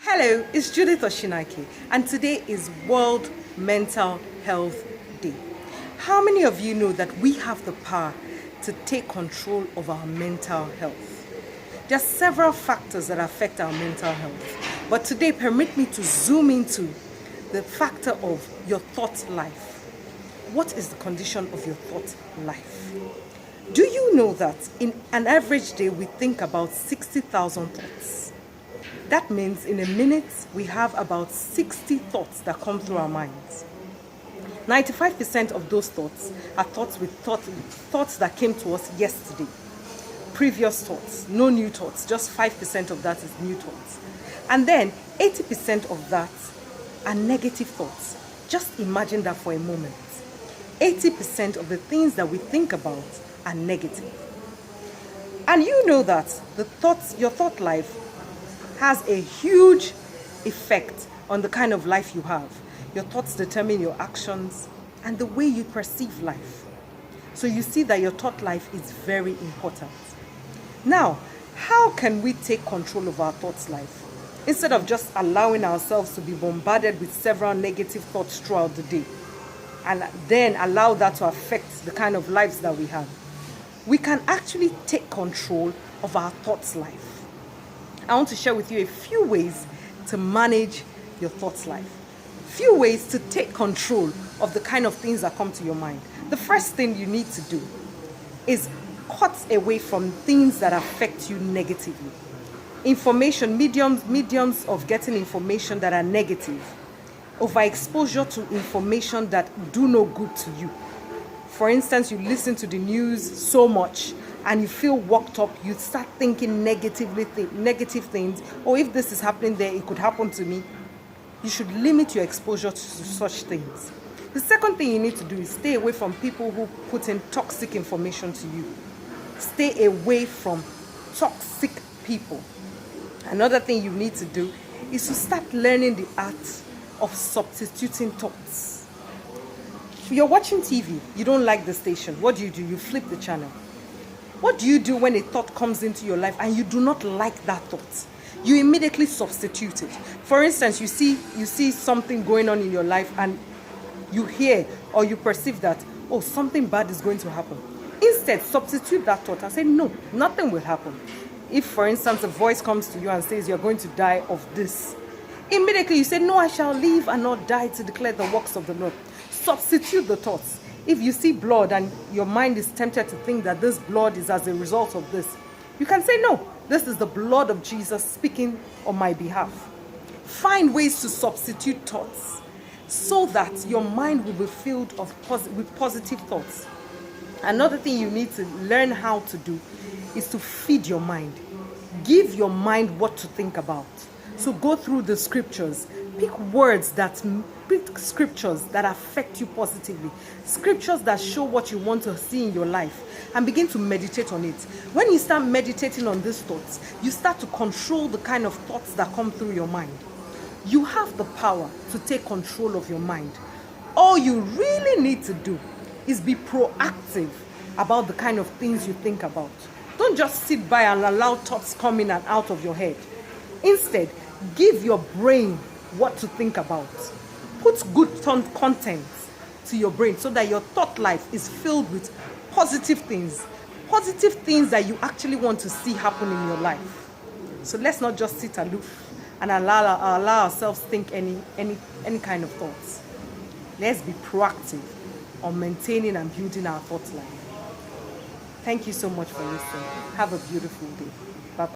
Hello, it's Vivour-Osinaike, and today is World Mental Health Day. How many of you know that we have the power to take control of our mental health? There are several factors that affect our mental health, but today permit me to zoom into the factor of your thought life. What is the condition of your thought life? Do you know that in an average day we think about 60,000 thoughts? That means in a minute we have about 60 thoughts that come through our minds. 95% of those thoughts are thoughts that came to us yesterday. Previous thoughts, no new thoughts, just 5% of that is new thoughts. And then 80% of that are negative thoughts. Just imagine that for a moment. 80% of the things that we think about are negative. And you know that your thought life has a huge effect on the kind of life you have. Your thoughts determine your actions and the way you perceive life. So you see that your thought life is very important. Now, how can we take control of our thoughts life? Instead of just allowing ourselves to be bombarded with several negative thoughts throughout the day and then allow that to affect the kind of lives that we have, we can actually take control of our thoughts life. I want to share with you a few ways to manage your thoughts life. Few ways to take control of the kind of things that come to your mind. The first thing you need to do is cut away from things that affect you negatively. Mediums of getting information that are negative. Overexposure to information that do no good to you. For instance, you listen to the news so much and you feel worked up, you start thinking negative things. Or if this is happening there, it could happen to me. You should limit your exposure to such things. The second thing you need to do is stay away from people who put in toxic information to you. Stay away from toxic people. Another thing you need to do is to start learning the art of substituting thoughts. If you're watching TV, you don't like the station, what do? You flip the channel. What do you do when a thought comes into your life and you do not like that thought? You immediately substitute it. For instance, you see something going on in your life and you hear or you perceive that, oh, something bad is going to happen. Instead, substitute that thought and say, no, nothing will happen. If, for instance, a voice comes to you and says you're going to die of this, immediately you say, no, I shall live and not die to declare the works of the Lord. Substitute the thoughts. If you see blood and your mind is tempted to think that this blood is as a result of this, you can say, no, this is the blood of Jesus speaking on my behalf. Find ways to substitute thoughts so that your mind will be filled with positive thoughts. Another thing you need to learn how to do is to feed your mind. Give your mind what to think about. So go through the scriptures. Pick scriptures that affect you positively. Scriptures that show what you want to see in your life and begin to meditate on it. When you start meditating on these thoughts, you start to control the kind of thoughts that come through your mind. You have the power to take control of your mind. All you really need to do is be proactive about the kind of things you think about. Don't just sit by and allow thoughts come in and out of your head. Instead, give your brain what to think about. Put good content to your brain so that your thought life is filled with positive things that you actually want to see happen in your life. So let's not just sit aloof and allow ourselves think any kind of thoughts. Let's be proactive on maintaining and building our thought life. Thank you so much for listening. Have a beautiful day. Bye-bye.